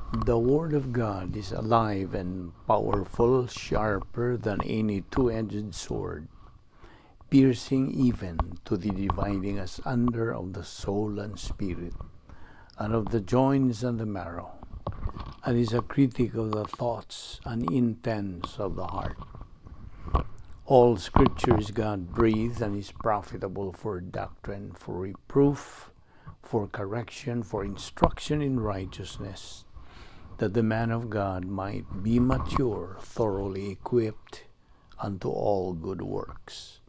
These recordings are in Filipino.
The Word of God is alive and powerful, sharper than any two-edged sword, piercing even to the dividing asunder of the soul and spirit, and of the joints and the marrow, and is a critic of the thoughts and intents of the heart. All Scripture is God-breathed and is profitable for doctrine, for reproof, for correction, for instruction in righteousness, that the man of God might be mature, thoroughly equipped unto all good works.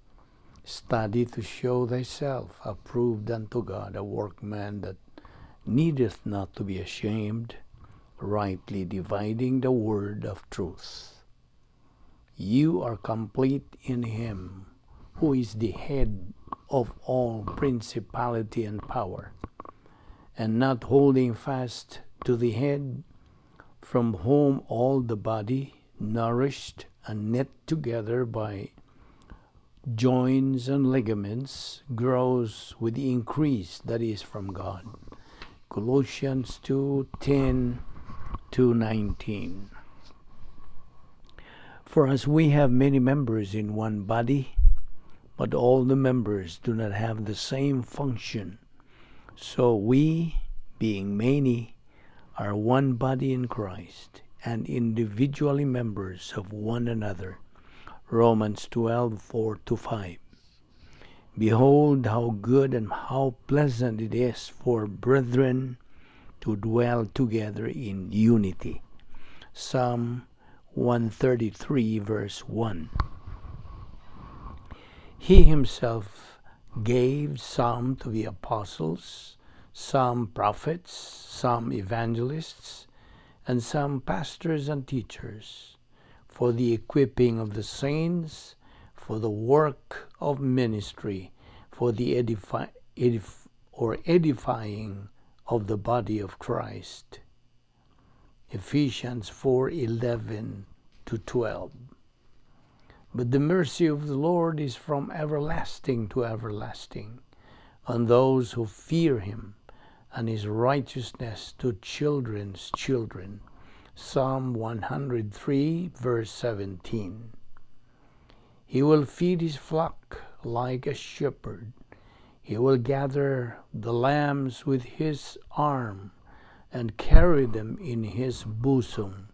Study to show thyself approved unto God, a workman that needeth not to be ashamed, rightly dividing the word of truth. You are complete in him, who is the head of all principality and power, and not holding fast to the head, from whom all the body, nourished and knit together by joints and ligaments, grows with the increase that is from God. Colossians 2:10-19. For as we have many members in one body, but all the members do not have the same function, so we, being many, are one body in Christ, and individually members of one another. Romans 12:4-5. Behold, how good and how pleasant it is for brethren to dwell together in unity. Psalm 133, verse 1. He himself gave some to the apostles, some prophets, some evangelists, and some pastors and teachers, for the equipping of the saints, for the work of ministry, for the edifying of the body of Christ. Ephesians 4:11-12. But the mercy of the Lord is from everlasting to everlasting on those who fear him, and his righteousness to children's children. Psalm 103, verse 17. He will feed his flock like a shepherd. He will gather the lambs with his arm and carry them in his bosom,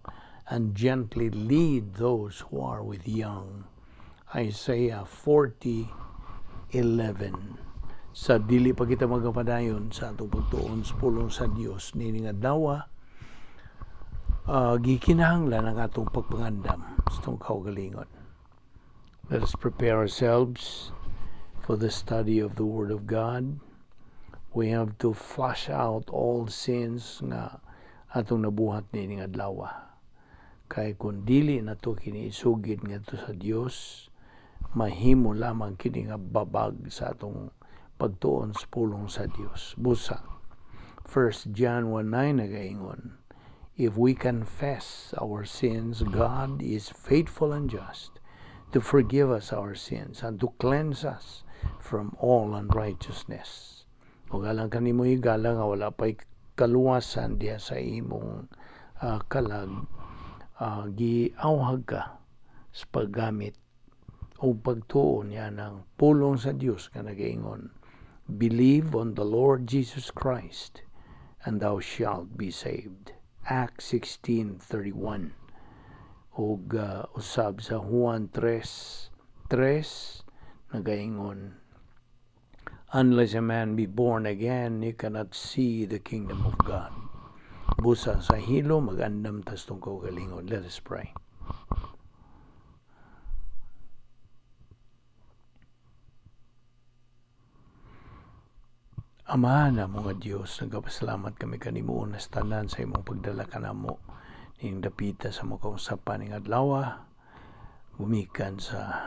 and gently lead those who are with young. Isaiah 40:11. Sa dili pa kita magapadayon sa atong pagtuon sa pulong sa Dios nining adlaw, gikinahanglan ang atong pagpangandam sa itong kaugalingon. Let us prepare ourselves for the study of the Word of God. We have to flush out all sins nga atong nabuhat nining adlaw. Kay kung dili nato kini isugid ngadto sa Dios, mahimo lamang kini nga babag sa atong pagtuon sa pulong sa Dios. Busa 1 John 1:9 nagaingon, if we confess our sins, God is faithful and just to forgive us our sins and to cleanse us from all unrighteousness. O galang kanimo higala nga wala pa'y kaluwasan diha sa imong kalag, giawhag ka sa paggamit o pagtuon niya ng pulong sa Dios nga nagaingon, believe on the Lord Jesus Christ and thou shalt be saved. Acts 16:31. Og usab sa Juan 3:3 nagaingon, unless a man be born again, he cannot see the kingdom of God. Busa sa hilo, magandam tas tong kaugalingon. Let us pray. Ama na mga Diyos, nagpasalamat kami kanimo na tanan sa imong pagdala kanamo ning dapita sa mga kausapan ning adlaw, gumikan sa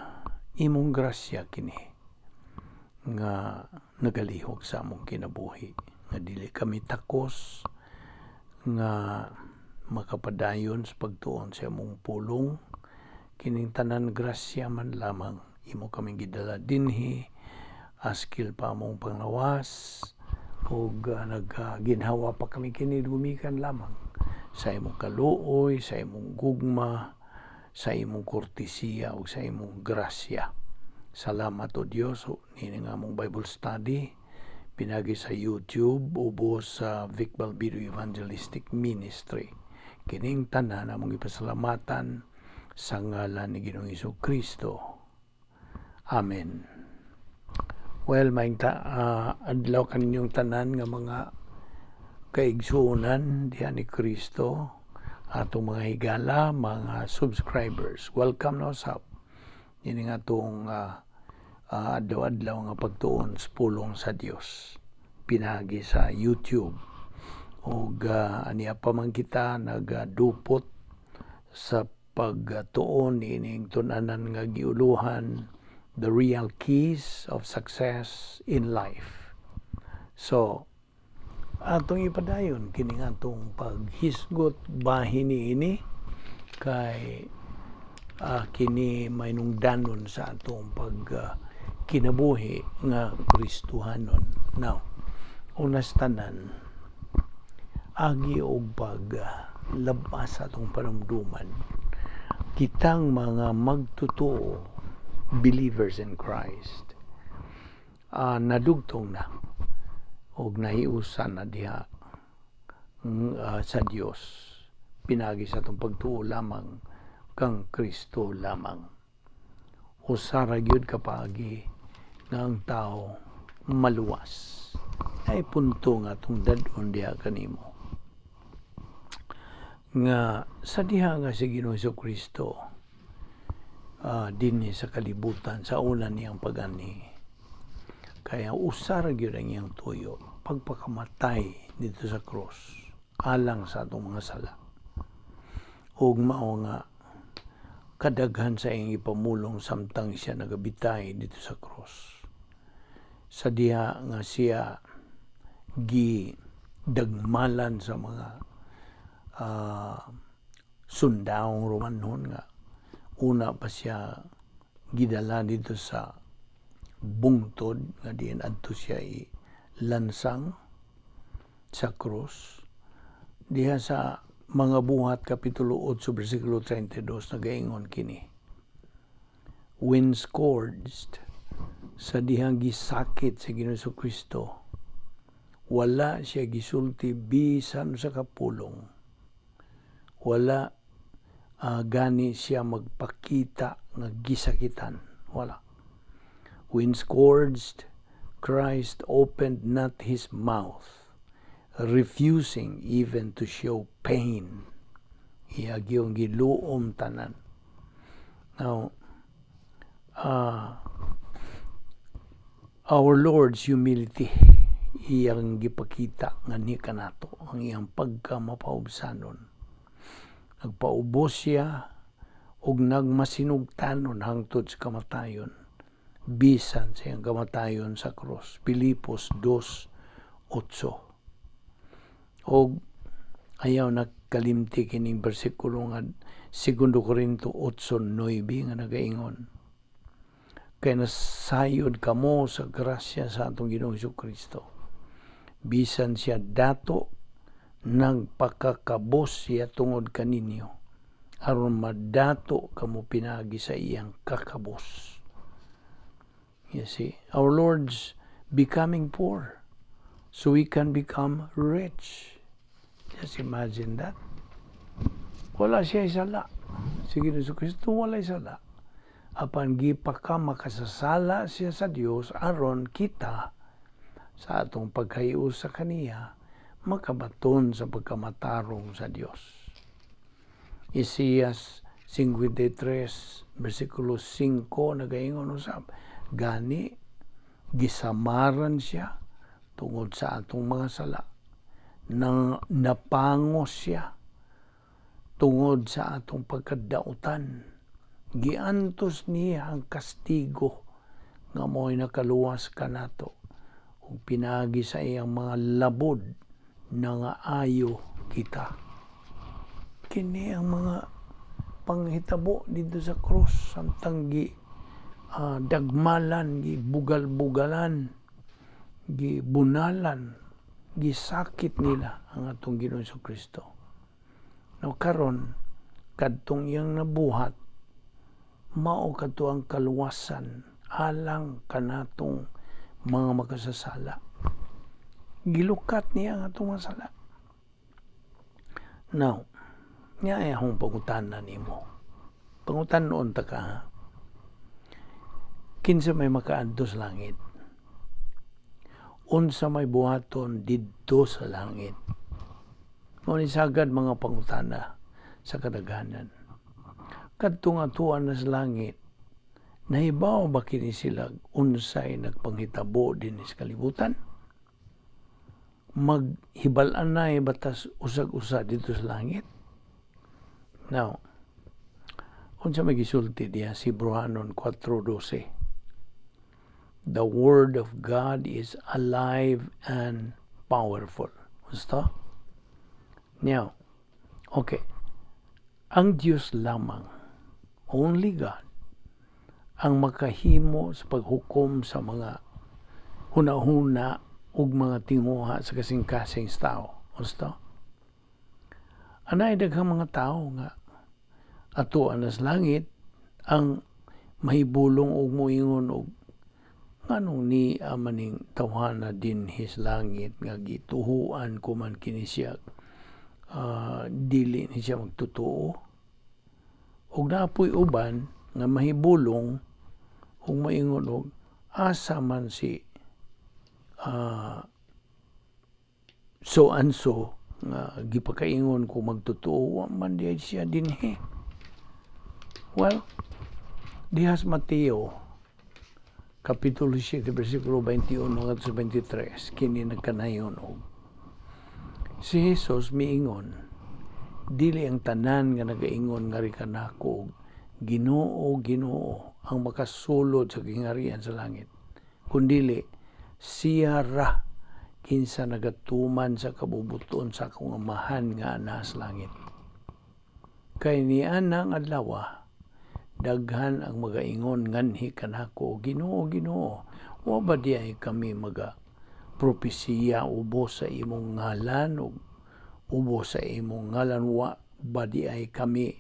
imong grasya kini nga nagalihok sa among kinabuhi, nga dili kami takos nga makapadayon sa pagtuon sa among pulong, kining tanan grasya man lamang imo kaming gidala dinhi, askil pa among panglawas, o ginhawa pa kami kini gumikan lamang sa imong kaluoy, sa imong gugma, sa imong kortesiya o sa imong grasya. Salamat o Dios nini nga mong Bible study pinagi sa YouTube ubos sa Vic Balbido Evangelistic Ministry. Kining tanan among ipasalamatan sa ngalan ni Ginoong Jesucristo. Amen. Well, maing adlaw kaninyong tanan nga mga kaigsuonan diha ni Kristo, atong mga higala, mga subscribers. Welcome na usab. Ini nga itong adlaw-adlaw nga pagtuon sa pulong sa Dios. Pinagi sa YouTube. O aniya pa man kita nagdupot sa pagtuon ining tunanan nga giuluhan, the real keys of success in life. So, atong ipadayon kini nga atong paghisgot bahin ini kay kini may nungdanon sa atong kinabuhi nga Kristohanon. Now, unas tanan agi og labas sa atong panamduman kitang mga magtotoo believers in Christ nadugtong na og nahiusan na diha sa Dios pinagi sa atong pagtuo lamang kang Kristo lamang. Usara gyud kapagi nga ang tao maluwas ay punto nga atong dadon diha kanimo nga sa diha nga si Ginoong Jesucristo dinhi sa kalibutan sa una niyang pagani kaya usara gyud ang iyang tuyo pagpakamatay dito sa cross alang sa atong mga sala ug mao nga kadaghan sa iyang ipamulong samtang siya nagabitay dito sa cross sa diha nga siya gidagmalan sa mga sundaong Romanon nga una pa siya gidala dito sa bungtod nga diin adto siya lansang sa krus. Diha sa mga buhat kapitulo 8 bersikulo 32 nagaingon kini, when scourged, sa dihang gisakit sa Ginoong Jesucristo, wala siya gisulti bisan sa kapulong, wala gani siya magpakita nga gisakitan, wala. When scourged, Christ opened not his mouth, refusing even to show pain. Iyagyong giluom tanan. Now, our Lord's humility, iyang gipakita nga ni kanato, ang iyang pagkamapaubsanon. Nagpaubos siya ug nagmasinugtanon hangtod sa kamatayon. Bisan sa iyang kamatayon sa cross. Pilipos 2:8. Og ayaw nagkalimti kining bersikulo nga 2 Korinto 8:9 nga nagaingon, kay nasayod kamo sa grasya sa atong Ginoong Jesucristo. Bisan siya dato nagpakakabos siya tungod kaninyo aron madato kamo pinagi sa iyang kakabos. You see, our Lord's becoming poor so we can become rich. Just imagine that. Wala siya isala. Sige na sa Kristo, wala isala. Apan gipaka makasasala siya sa Dios aron kita sa atong paghahius sa kaniya makabaton sa pagkamatarong sa Dios. Isaias 53 bersikulo 5 nagaingon usab, gani gisamaran siya tungod sa atong mga sala, nang napangos siya tungod sa atong pagkadautan, giantos niya ang kastigo nga mo'y nakaluwas kanato ug pinagi sa iyang mga labod na nga ayo kita. Kini ang mga panghitabo dito sa cross samtang dagmalan, gibugal-bugalan, gibunalan, gisakit nila ang atong Ginoong Jesucristo. No karon kadtong iyang nabuhat mao kadto ang kaluwasan alang kanatong mga makasasala. Gilukat niya ang atong mga sala. Now, nga ay akong pangutanan nimo. Pangutanon ta ka, ha? Kinsa may makaadto sa langit? Unsa may buhaton didto sa langit? Mao ni sagad mga pangutana sa kadaghanan. Kadtong atuan na sa langit, nahibaw ba kini sila unsay nagpanghitabo din sa kalibutan? Maghibal-an na batas usag-usa dito sa langit? Now, unsa may gisulti diya si Hebreanon 4:12. The Word of God is alive and powerful. Basta? Now, okay. Ang Diyos lamang, only God, ang makahimo sa paghukom sa mga huna-huna ug mga tinguha sa kasing-kasing tao. Basta? Anay daghang mga tao nga ato anas langit ang mahibulong og moingon og nganong ni amaning tawhana din his langit nga gituhuan ko man kini siya dili ni siya magtotoo ug napoy uban nga mahibulong ug moingon og asa man si so and so nga gipakaingon ko magtotoo wa man di siya dinhi. Well, dihas Mateo Kapitulo 7, versikulo 21 hanggang 23, kini nagkanayon og si Jesus miingon, dili ang tanan nga nagaingon nga ri kanako og Ginoo, Ginoo ang makasulod sa kingharian sa langit, kundili siya ra kinsa nagatuman sa kabubuton sa akong amahan nga ana sa langit. Kay niana nga adlaw daghan ang magaingon nganhi kanako, Ginoo, Ginoo, wa ba di ay kami propesiya ubos sa imong ngalan o ubos sa imong ngalan, wa ba di ay kami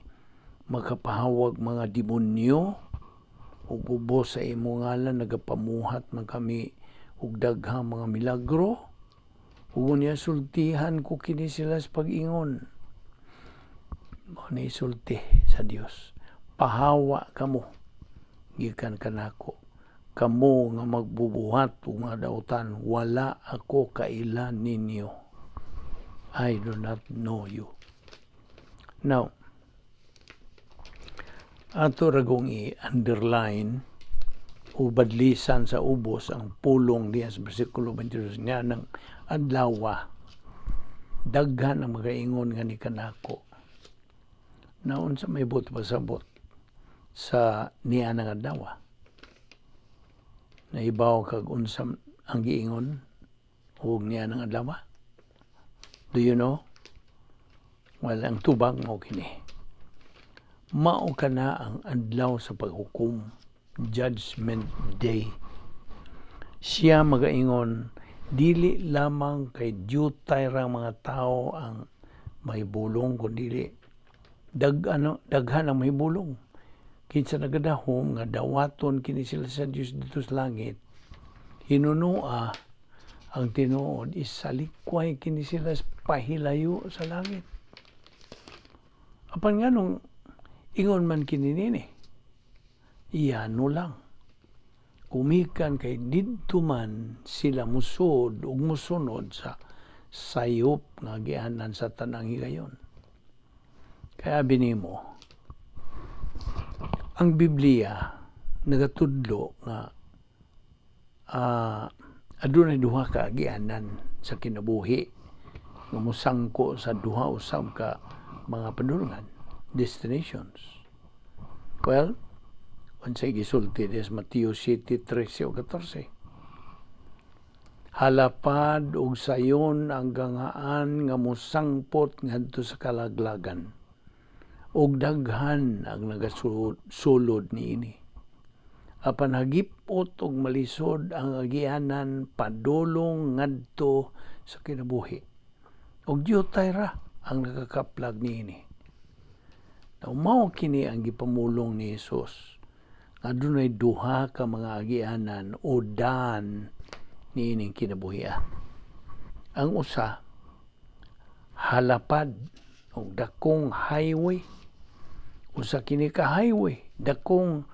makapahawag mga demonyo o ubos sa imong ngalan nagapamuhat man kami og daghang mga milagro? Ug niya sultihan ko kini sila sa pag-ingon. Mao ni sulti sa Dios. Pahawa kamo gikan kanako, kamo nga magbubuhat ug mga dautan, wala ako kaila ninyo. I do not know you. Now, ato ragong i-underline o badlisan sa ubos ang pulong diya sa versikulo 22 niya ng adlaw. Daghan ang magaingon nga ni kanako. Naon sa may buot pasabot sa niya ng adlaw. Naibaw kag unsam ang giingon ug niya ng adlaw. Do you know? Well, ang tubag mo kini. Mao kana ang adlaw sa paghukom, Judgment Day. Siya magaingon, dili lamang kay diyutay ra mga tao ang may bulong, kundi daghan ang may bulong. Kinsa nagadahom nga dawaton kini sila sa Dios dito sa langit, hinunua ang tinuod isalikway kini sila pahilayo sa langit. Apan nganong ingon man kini nini, iyano lang. Kumikan kay didto man sila musod ug musunod sa sayop nga gianan sa tanang higayon. Kaya binimo, ang Biblia nagatudlo nga adunay duha ka agianan sa kinabuhi nga mosangko sa duha usab ka mga padulungan, destinations. Well, unsay gisulti des Mateo 7:13 o 14. Halapad og sayon ang gangaan nga mosangpot ngadto sa kalaglagan, og daghan ang nagasulod niini. Apan hagipot og malisod ang agianan padulong ngadto sa kinabuhi. Og diyutay ra ang nakakaplag niini. Mao kini ang gipamulong ni Jesus. Adunay duha ka mga agianan o daan niining kinabuhi. Ang usa halapad o dakong highway. Usa kini ka highway, dakong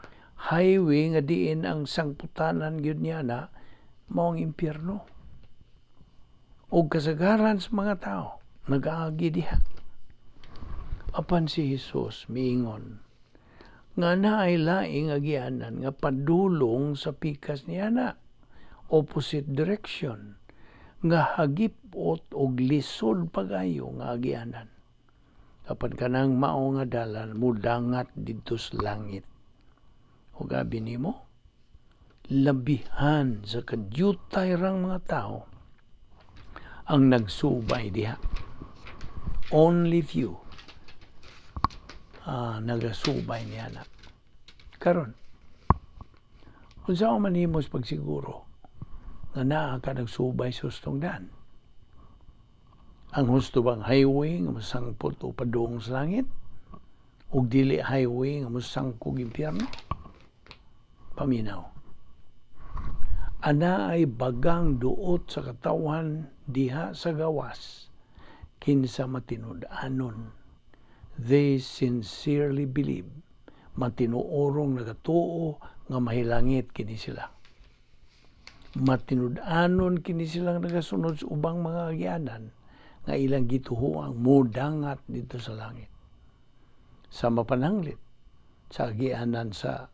highway nga diin ang sangputanan gyud niya na mao ang impyerno. O kasagaran sa mga tao nagaagi diha. Apan si Jesus miingon nga naay laing agianan nga padulong sa pikas niya na opposite direction nga hagipot og lisod pagayo nga agianan. Kapag kanang mao nga dalan mudangat didto sa langit. O gabi nimo labihan sa kadyutay rang mga tao ang nagsubay diha. Only few nagasubay niya na. Karon, kung saan man himos pagsiguro nga naa ka nagsubay sa hustong daan. Ang husto bang highway nga masangpot o padung sa langit? O dili highway nga masangkog impyerno? Paminaw. Ana ay bagang duot sa katawan diha sa gawas kinsa matinud-anon. They sincerely believe, matinuorong nagatuo nga mahilangit kini sila. Matinud-anon kini silang nagasunod sa ubang mga agianan nga ilang gituhuang mudangat dito sa langit. Sa mapananglit, sa agianan sa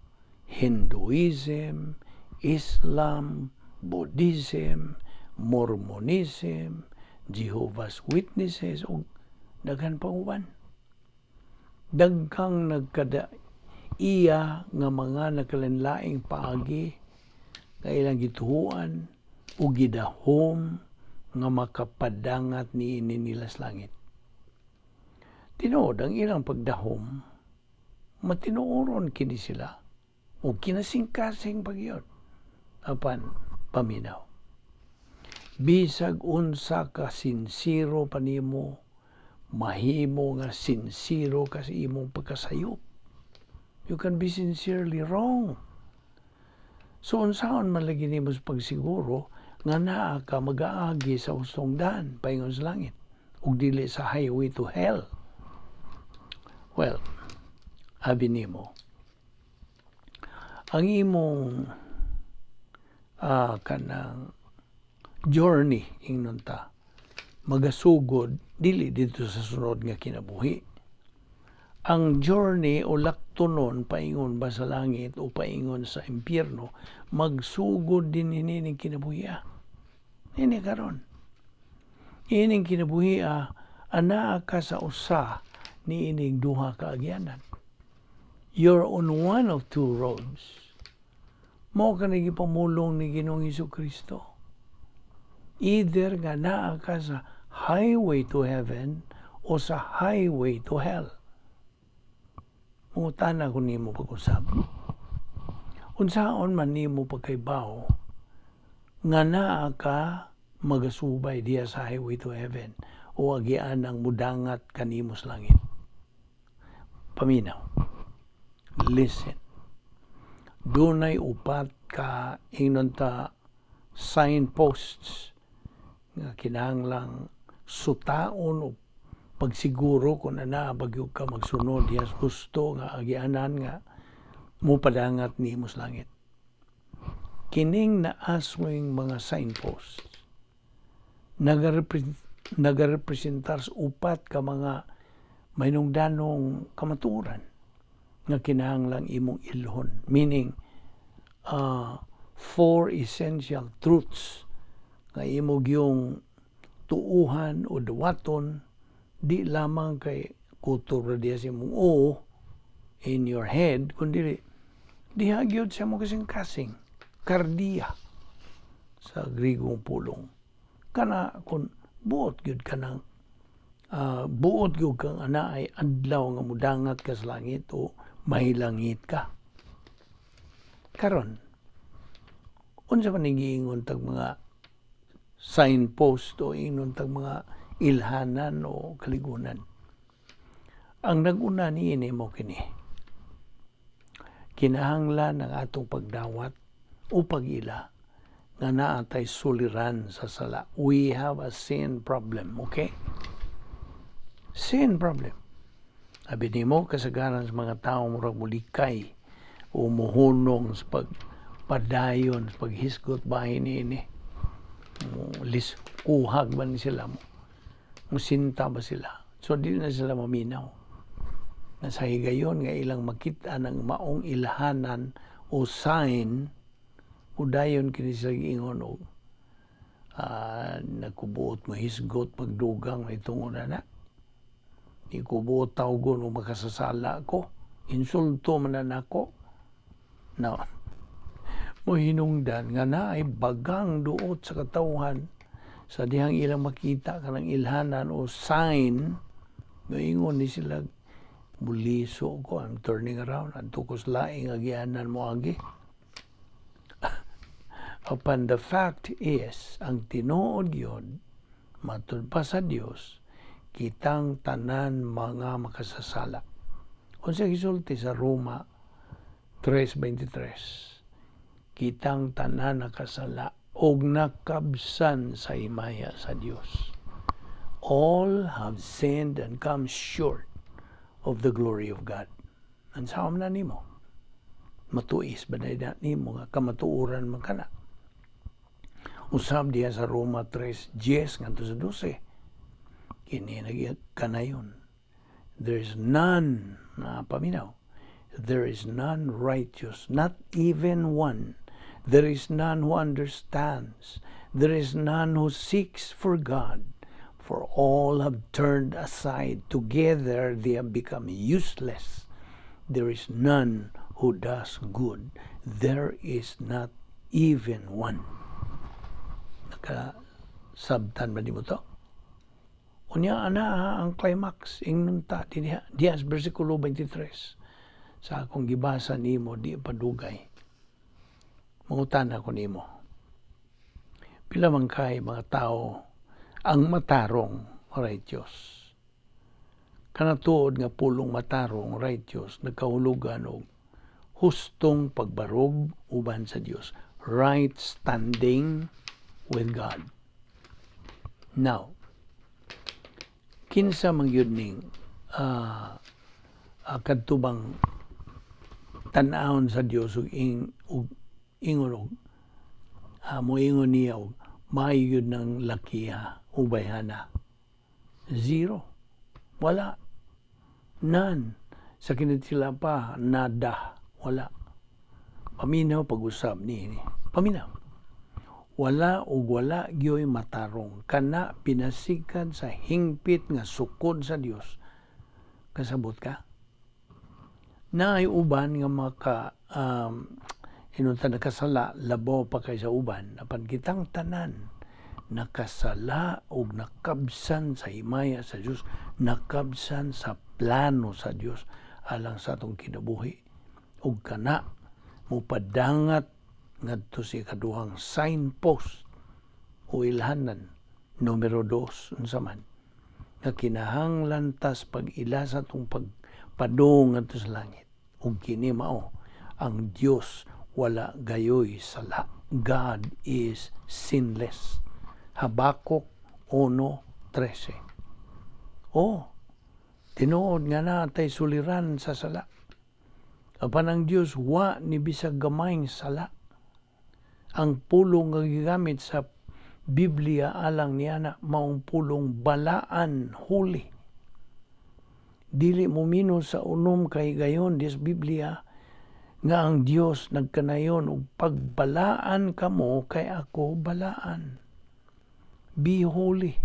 Hinduism, Islam, Buddhism, Mormonism, Jehovah's Witnesses, o daghan pang uban. Daghang nagkadaiya nga mga nakalanlaing paagi nga ilang gituhuan o gidahom nga makapadangat niini nila sa langit. Tinuod ang ilang pagdahom, matinuoron kini sila o kinasing-kasing pagyod. Apan paminaw. Bisag unsa ka sinsiro panimo, mahimo nga sincero ka sa imong pagkasayop. You can be sincerely wrong. So unsaon man lagi nimo sa pagsiguro nga naa ka mag-aagi sa hustong daan paingon sa langit ug dili sa highway to hell. Well, abi nimo ang imong kanang journey ingnon ta magasugod dili dito sa sunod nga kinabuhi. Ang journey o laktonon paingon ba sa langit o paingon sa impyerno, magsugod din ining kinabuhi. Ini karon. Ining kinabuhi anaa ka sa usa ni ining duha ka agyanan. You're on one of two roads. Mao ka nagipamulong ni Ginoong Hesukristo. Either nga naa ka sa highway to heaven o sa highway to hell. Mungutana ko nimo pag-usap. Unsaon man nimo pagkaibaw nga naa ka magasubay diya sa highway to heaven o agian ang mudangat kanimo sa langit. Paminaw. Listen. Dunay upat ka ingnon ta signposts nga kinahanglang sutaon o pagsiguro kung ana bagyo ka magsunod diya gusto nga agianan nga mupadangat nimo sa langit. Kining naaswing mga signposts nagarepresentar sa upat ka mga mahinungdanong kamaturan nga kinahanglang imong ilhon, meaning four essential truths nga imong yung tuuhan o dawaton di lamang kay kultura diya sa imong in your head, kundi diha gyud sa mo kasing-kasing kardiya sa Grigong pulong. Kana kun buot gyud kanang buot gyud kang ana ay adlaw nga mudangat ka sa langit o mahilangit ka. Karon unsa man giingon tag mga signpost o ingon tag mga ilhanan o kaligunan. Ang naguna niini mo kini. Kinahanglan ang atong pagdawat o pag-ila nga naatay suliran sa sala. We have a sin problem, okay? Sin problem. Abi nimo kasagaran sa mga tao murag mulikay o muhunong sa pagpadayon, sa paghisgot bahin niini. Kuhag ba ni sila mo? Musinta ba sila? So, di na sila maminaw. Nasa higayon nga ilang makita ng maong ilhanan o sign, udayon kini sila ingon o nagkubuot mo hisgot pagdugang may tungo na. Di kubuot tawgon o makasasala ko. Insulto man na ako. No. Mo hinungdan nga na ay bagang duot sa katawhan sa dihang ilang makita kanang ilhanan o sign, maingon ni sila, buliso ko, I'm turning around, antukos laing agianan mo agi. Upon the fact is, ang tinuod yun, matud pa sa Dios, kitang tanan mga makasasala. Kung sa gisulti sa Roma 3:23, kitang tanan nakasala og nakabsan sa himaya sa Dios. All have sinned and come short of the glory of God. Ang sawam na nimo, matuis ba na nimo nga kamatuuran man kana. Usab diya sa Roma 3:10 ngadto sa 12. Kini kanayon. There is none na paminaw. There is none righteous, not even one. There is none who understands. There is none who seeks for God. For all have turned aside. Together they have become useless. There is none who does good. There is not even one. Nakasabtan ba di mo to? Unya ana ang climax. Ingunta diya sa versikulo 23. Sa akong gibasa nimo di padugay. Mangutan ako nimo. Pila man kay mga tao ang matarong righteous. Kanatuod nga pulong matarong righteous nagkahulugan og hustong pagbarog uban sa Dios. Right standing with God. Now, kinsa man gyud ning kadtubang tan-awon sa Dios ug ingon moingon niya og maayo ng lakiha o bayhana. Zero. Wala. None. Sa kinitila pa, nada. Wala. Paminaw pag-usab ni. Paminaw. Wala o wala gyoy matarong. Kana pinasikan sa hingpit nga sukod sa Dios. Kasabot ka? Naay uban nga maka hinunta nakasala, labaw pa kay sa uban, apan kitang tanan, nakasala o nakabsan sa himaya sa Diyos, nakabsan sa plano sa Diyos, alang sa atong kinabuhi. O kana, mupadangat ngadto si kaduhang signpost o ilhanan, numero 2, unsa man, nga kinahanglan tas pag-ila sa atong pagpadong ngadto sa langit. O kini mao, ang Diyos wala gayoy sala. God is sinless. Habakuk 1:13. Tinuod nga natay suliran sa sala. Apan ang Dios wa ni bisag gamayng sala. Ang pulong nga gigamit sa Biblia alang niya na maong pulong balaan, holy. Dili mo mino sa unom kay gayon dis Biblia nga ang Dios nagkanayon og pagbalaan kamo kay ako balaan. Be holy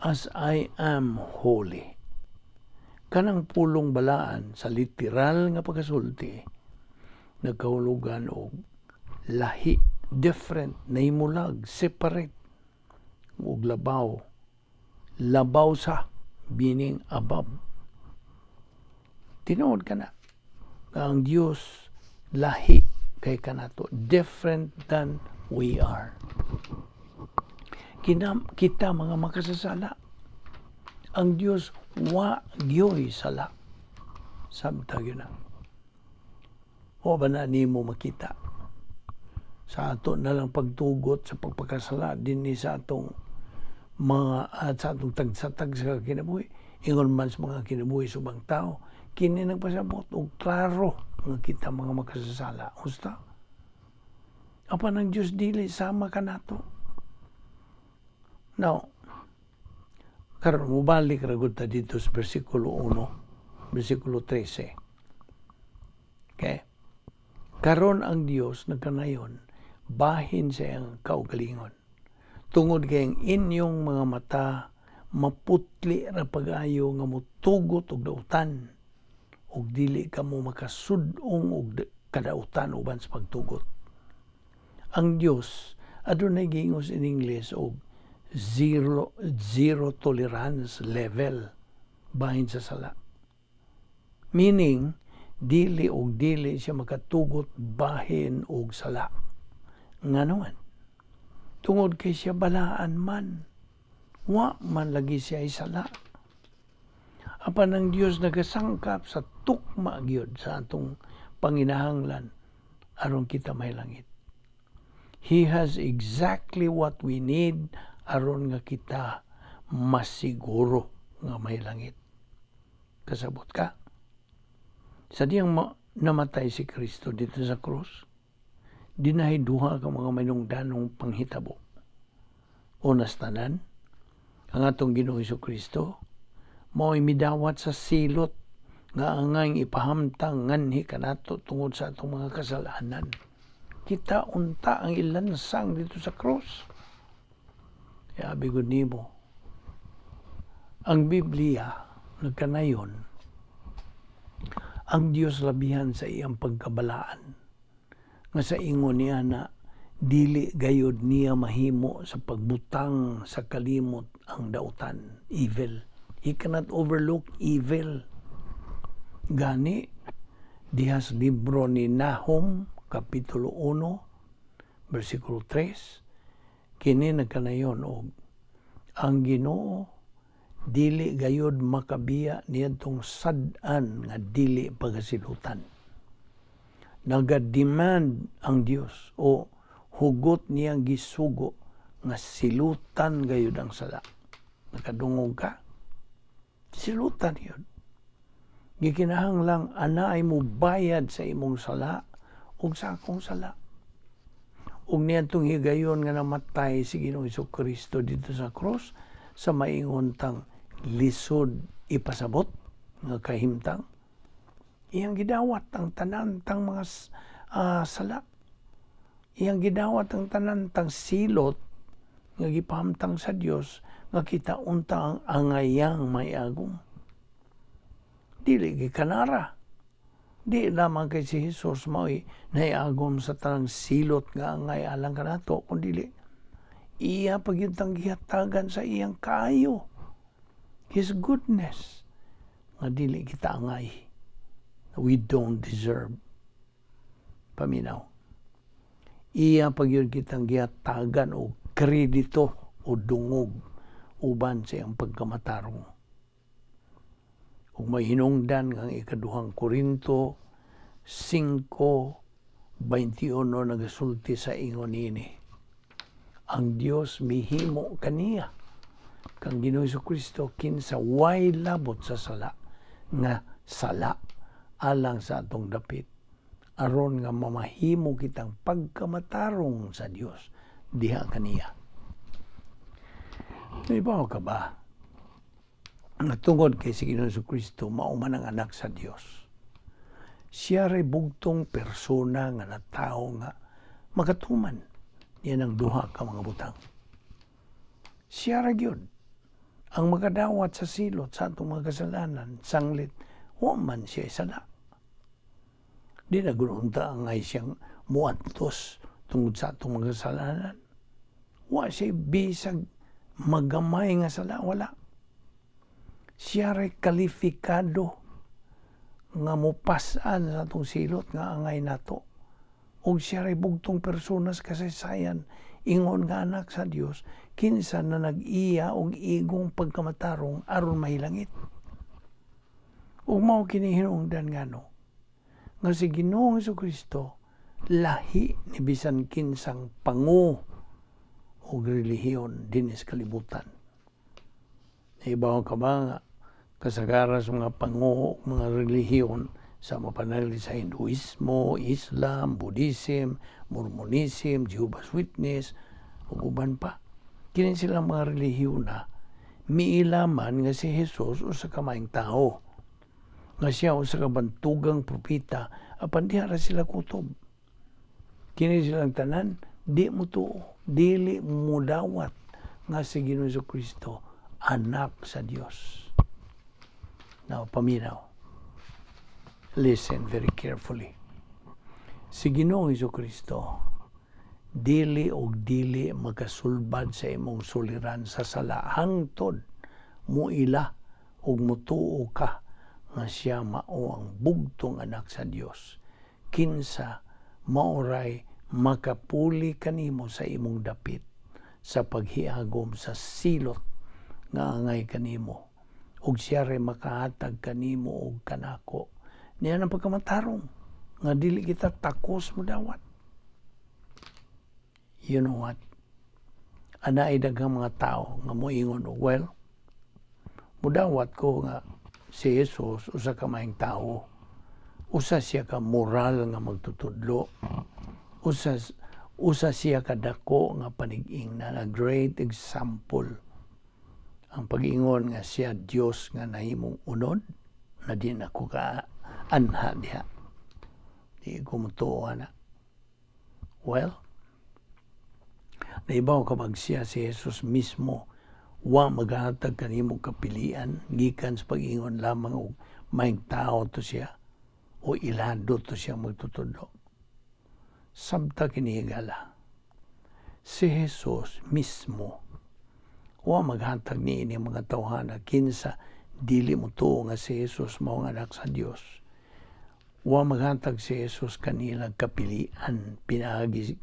as I am holy. Kanang pulong balaan sa literal nga pagkasulti nagkahulugan og lahi, different, naimulag, separate, og labaw. Labaw sa, meaning above. Tinuod ka na. Ang Diyos lahi kay kanato, different than we are. Kita mga makasasala. Ang Diyos wa gyoy sala. Sabta yun na. O ba na nimo makita? Sa ato na lang pagtugot sa pagpakasala din ni sa atong mga sa atong tagsatag sa kinabuhi. Ingon man sa mga kinabuhi sa ubang tao, kini nagpasabot og klaro nga kita mga makasasala. Usta? Apan ang Diyos dili sama ka nato. Now, karon mubalik ra gud ta dito sa bersikulo 1, bersikulo 13. Okay? Karon ang Dios nagkanayon bahin sa iyang kaugalingon. Tungod kay inyong mga mata maputli ra pag-ayo nga motugot og dautan ug dili kamo makasud-ong og kadautan uban sa pagtugot. Ang Dios adunay giingos in English og zero tolerance level bahin sa sala. Meaning, dili siya makatugot bahin og sala. Nga naman, tungod kay siya balaan man, wa man lagi siya isala. Apan ang Dios nagasangkap sa tukma gyud sa atong panginahanglan aron kita mahilangit. He has exactly what we need aron nga kita masiguro nga mahilangit. Kasabot ka? Sa diyang namatay si Kristo dito sa krus, dinahiduha ka mga manungdanong panghitabo. Unas tanan, ang atong Ginoo Kristo, mao'y midawat sa silot nga angay ipahamtang nganhi kanato tungod sa atong mga kasalanan. Kita unta ang ilansang dito sa krus. Yabi gud nimo. Ang Biblia nagkanayon, ang Dios labihan sa iyang pagkabalaan nga sa ingon niya na dili gayud niya mahimo sa pagbutang sa kalimot ang dautan, evil. He cannot overlook evil. Gani dihas libro ni Nahum kapitulo 1 bersikulo 3 kini nagkanayon og ang Ginoo dili gayud makabiya niyadtong sad-an nga dili pagasilutan. Nagademand ang Dios o hugot niyang gisugo nga silutan gayud ang sala. Nakadungog ka? Silutan yun. Gikinahanglang anaay mo bayad sa imong sala ug sa akong sala. Ug niyadtong higayon nga namatay si Ginoong Kristo dito sa cross sa maingon tang lisod ipasabot nga kahimtang. Iyang gidawat ang tanan tang mga sala. Iyang gidawat ang tanan tang silot nga gipahamtang sa Dios nga kita unta ang angayang mayagom. Dili gikanara. Di lamang kay si Jesus mao'y naiagom sa tanang silot nga angay alang kanato, kundi iya pagyutang gihatagan sa iyang kaayo. His goodness nga dili kita angay. We don't deserve. Paminaw. Iya pagyud kitang gihatagan o kredito o dungog uban sa iyang pagkamatarong. Ug may hinungdan nga ikaduhang Korinto 5:21 nagasulti sa ingon ini. Ang Dios mihimo kaniya kang Ginoo Kristo kinsa way labot sa sala nga sala alang sa atong dapit aron nga mamahimo kitang pagkamatarong sa Dios diha kaniya. Ibaw ka ba? Tungod kay si Ginoo Kristo mao man ang anak sa Dios. Siya ray bugtong persona nga natawo nga makatuman yan ang duha ka mga butang. Siya ra gyud ang makadawat sa silot sa atong mga kasalanan, sanglit, wa man siya sala. Di na gununta ang ay siyang muadtos tungod sa atong mga kasalanan. Wa siya bisag magamay nga sala, wala. Siya ray kalifikado nga mopasan sa atong silot nga angay nato. Og siya ray bugtong personas kasaysayan, ingon nga anak sa Dios, kinsa na nag-iya og igong pagkamatarong aron mahilangit. Ug mao kini hinungdan ngano nga si Ginoong Jesucristo lahi ni bisan kinsang pangu o relihiyon din sa kalibutan. Ibaw ka ba nga kasagaran sa mga pangu mga relihiyon sa mapanali sa Hinduismo, Islam, Buddhism, Mormonism, Jehovah's Witness, ug uban pa. Kini sila mga relihiyon na miilaman nga si Jesus usa ka maayong tao. Nga siya usa ka bantugang propeta apan diha ra sila kutob. Kini silang tanan di mo tuo, dili mo dawat nga si Ginoong Jesucristo anak sa Dios. Now, paminaw. Listen very carefully. Si Ginoong Jesucristo dili og dili makasulbad sa imong suliran sa sala hangtod muila og mutuo ka nga siya mao ang bugtong anak sa Dios. Kinsa maoray makapuli kanimo sa imong dapit sa paghiagom sa silot nga angay kanimo ug siya ray makahatag kanimo og kanako niya ang pagkamatarong nga dili kita takos mo dawat. You know what? Ana daghang mga tao nga moingon, well, mudawat ko nga si Jesus usa ka maayong tao. Usa siya ka moral nga magtutudlo. Usa siya ka dako nga panig-ing na great example. Ang pag-ingon nga siya Dios nga nahimong unod na di na ko ka anha diha. Di ko mutuo na. Well, naibaw kapag siya si Jesus mismo wa maghatag kanimo kapilian gikan sa pag-ingon lamang og maayong tao to siya o ilado to siya magtutudlo. Sabta kinihigala. Si Jesus mismo wa maghatag niini mga tawhana kinsa dili mo tuo nga si Jesus mao nga anak sa Dios. Wa maghatag si Jesus kanila kapilian pinaagi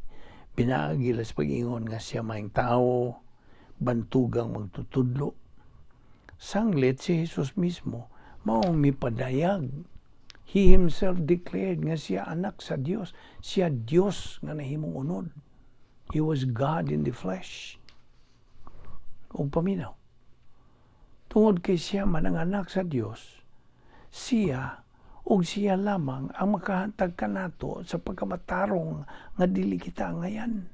sa pag-ingon nga siya maayong tao bantugang magtutudlo. Sanglit si Jesus mismo maong mipadayag. He himself declared nga siya anak sa Dios. Siya Dios nga nahimong unod. He was God in the flesh. O paminaw. Tungod kay siya man ang anak sa Dios, siya ug siya lamang ang makahatag kanato sa pagkamatarong nga dili kita ngayan.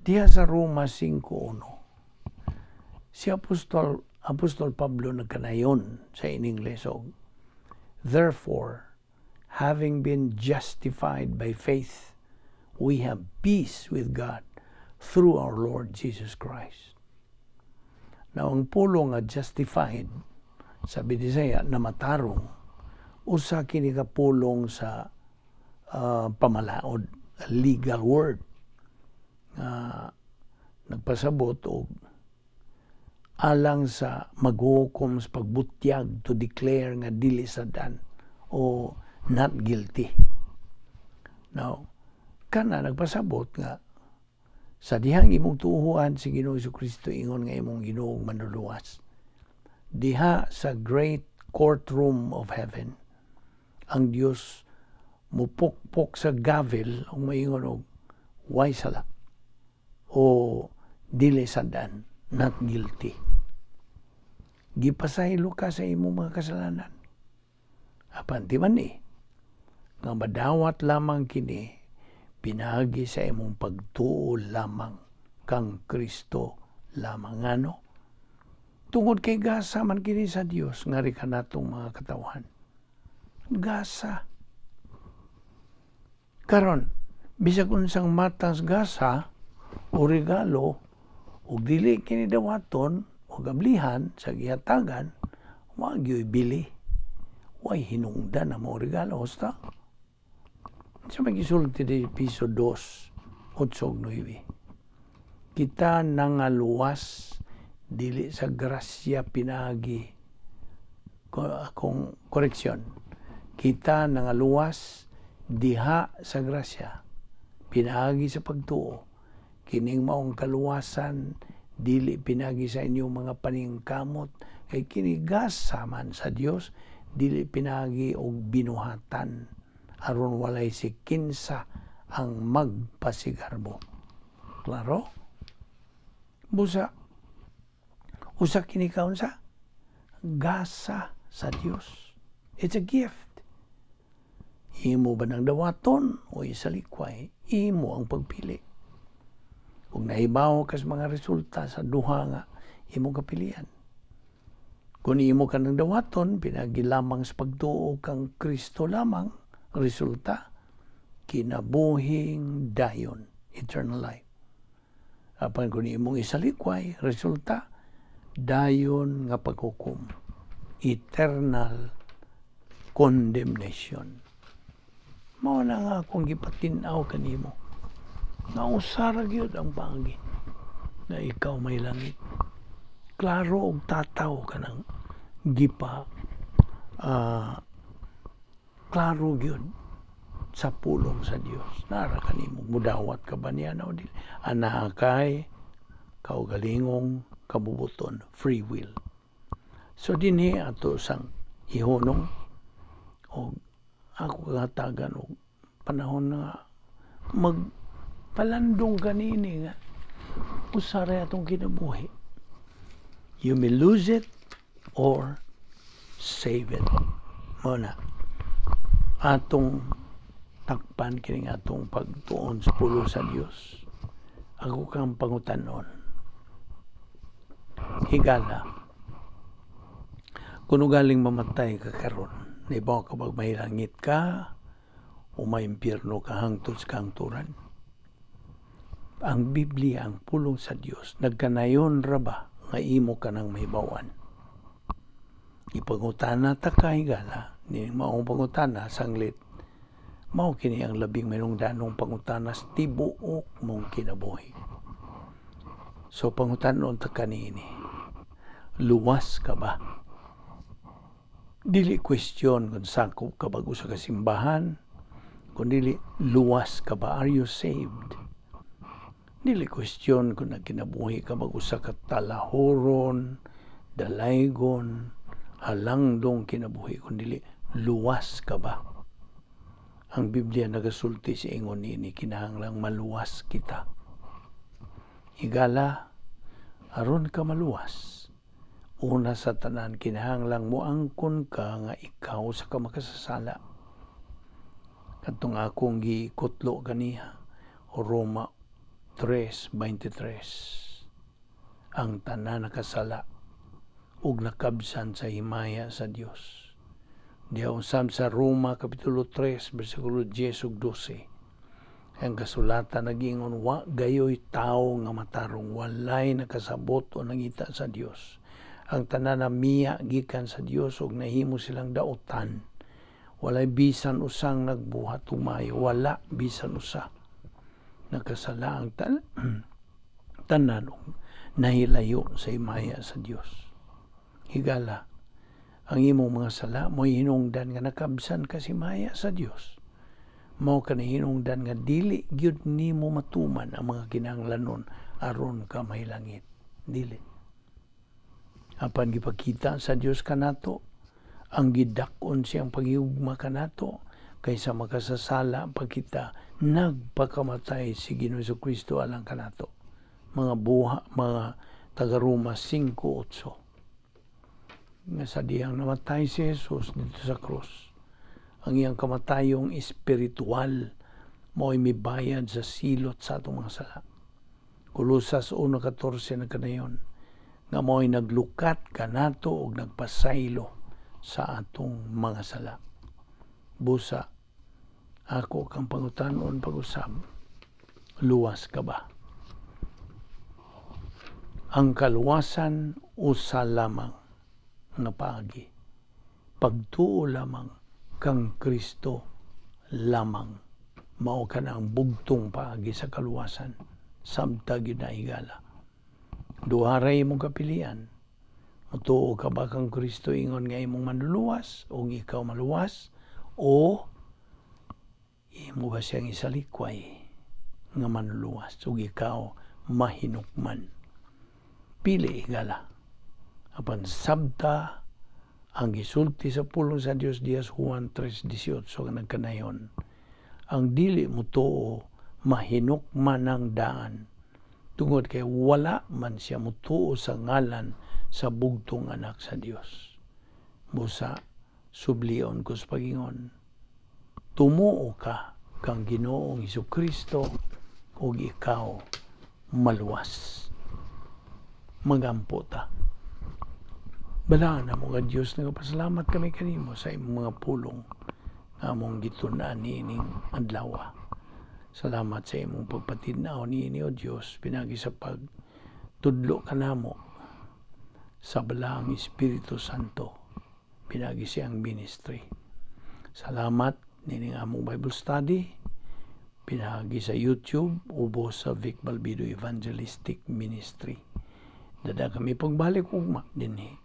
Diha sa Roma 5:1, si Apostol Pablo nagkanayon sa iningles og, therefore, having been justified by faith, we have peace with God through our Lord Jesus Christ. Now, ang pulo nga justified, sabi ni Visayan, na matarong, usa kini ka pulong sa pamalaod, a legal word, nagpasabot og alang sa maghukom sa pagbutyag to declare nga dili sadan o not guilty. Now, kana nagpasabot nga sa dihang imong tuhuan si Ginoong Jesucristo ingon nga imong Ginoong manluluwas. Diha sa great courtroom of heaven, ang Dios mupukpok sa gavel o maingon og way sala o dili sadan, not guilty. Gipasaylo ka sa imong mga kasalanan. Apan di man nga madawat lamang kini pinagi sa imong pagtuo lamang kang Kristo lamang ngano. Tungod kay gasa man kini sa Dios nga ri kanatong mga katawhan. Gasa. Karon bisag unsang matang gasa o regalo o dili kini dawaton o gablihan sa gihatagan, wa gyud bili. Way hinungdan na mo regalo hosta. Sa magisulti di piso 2, 8-9. Kita nangaluwas dili sa grasya pinagi kung koreksyon. Kita nangaluwas diha sa grasya pinagi sa pagtuo. Kining maong kaluwasan dili pinagi sa inyong mga paningkamot Kay kinigasa man sa Dios dili pinagi og binuhatan aron walay si kinsa ang magpasigarbo. Klaro? Busa usa kini kaunsa? Gasa sa Dios. It's a gift. Imo ba nang dawaton o isalikway? Imo ang pagpili. Kung nahibaw ka sa mga resulta sa duha nga imong kapilian. Kung imo ka nang dawaton, pinagi lamang sa pagtuo kang Kristo lamang, resulta, kinabuhing dayon, eternal life. Apan kung imong isalikway, resulta, dayon nga paghukom, eternal condemnation. Mao na nga akong gipatinaw kanimo. Nausara gyud ang paagi na ikaw may langit. Klaro og tataw ka ng gipa klaro gyud sa pulong sa Dios. Nara kanimo mudawat ka ba niya na o dili? Anakay kaugalingong kabubuton, free will. So dinhi ato sang ihunong og ako katagan og panahon na magpalandong kanini nga usara atong kinabuhi. You may lose it or save it. Muna, atong takpan kining atong pagtuon sa pulo sa Dios. Ako kang pangutanon. Higala. Kung galing mamatay ka karon, naibaw ka pag may langit ka o may impyerno ka hangtod sa kahangturan. Ang Biblia, ang pulong sa Dios, nagkanayon ra ba nga imo ka nang mahibawan? Ipangutana ta ka higala, ni maong pangutana sanglit. Mao kini ang labing manungdanong pangutana sa tibuok mong kinabuhi. So pangutanon ta kanini. Luwas ka ba? Dili question kung sakop ka bago sa kasimbahan, kundi luwas ka ba? Are you saved? Dili question kung nagkinabuhi ka bago sa katalahoron, dalaygon, halangdong kinabuhi, kundi luwas ka ba? Ang Biblia nagasulti sa ingon ini, kinahanglang maluwas kita. Higala, aron ka maluwas, una sa tanan, kinahanglang moangkon ka nga ikaw sa kamakasasala. Katong akong gikutlo kaniya, Roma 3:23. Ang tanan nakasala ug nakabsan sa himaya sa Dios. Diya usab sa Roma kapitulo 3 bersikulo 10 ug 12. Ang kasulatan nagingon wa gayoy tawo nga matarong walay nakasabot o nangita sa Dios. Ang tanan miya gikan sa Dios ug nahimo silang daotan. Walay bisan usang nagbuhat tumayo, wala bisan usa. Nakasala ang tanan nahilayo sa himaya sa Dios. Higala, ang imong mga sala mo hinungdan nga nakabsan ka sa himaya sa Dios. Mao ka na hinungdan nga dili gyud nimo matuman ang mga kinahanglanon aron ka mahilangit. Dili. Apan gipakita sa Dios kanato ang gidak-on siyang paghigugma kanato kaysa makasasala pag kita nagpakamatay si Ginoong Jesucristo alang kanato. Mga taga Roma 5:8. Nga sa diyang namatay si Jesus dito sa krus. Ang iyang kamatayong espiritual mo'y mibayad sa silot sa atong mga sala. Kolosas 1:14 na kanayon nga mo'y naglukat kanato og nagpasaylo sa atong mga sala. Busa, ako kang pangutanon pag-usab, luwas ka ba? Ang kaluwasan usa lamang na paagi. Pagtuo lamang kang Kristo lamang. Mao ka na ang bugtong paagi sa kaluwasan. Samtag yun na higala. Duharay mong kapilian. Matuo ka ba kang Kristo ingon nga imong manluluwas o ikaw maluwas o imo ba siyang isalikway nga manluluwas o ikaw mahinukman. Pili higala. apan sabta ang gisulti sa pulong sa Dios Dias Juan 3:18 nga nagkanayon, ang dili mo tuo mahinukman ang daan tungod kay wala man siya mutuo sa ngalan sa bugtong anak sa Dios. Busa sublion ko sa pagingon, tumuo ka kang Ginoong Hesukristo ug ikaw maluwas. Magampo ta. Balaan na mo ka Diyos, nagpasalamat kami kanimo sa imong mga pulong nga among gitun-an niining adlaw. Salamat sa imong pagpatinaw niini o Diyos, pinagi sa pagtudlo kanamo sa balaang Espiritu Santo, pinagi siyang ministry. Salamat nining among Bible study, pinagi sa YouTube, ubos sa Vic Balbido Evangelistic Ministry. Dada kami pagbalik ugma dinhi.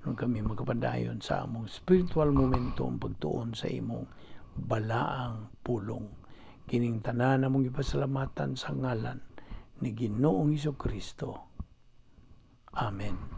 Nung kami magkapadayon sa among spiritual momentum pagtuon sa imong balaang pulong. Kining tanan among ipasalamatan sa ngalan ni Ginoong Hesukristo. Amen.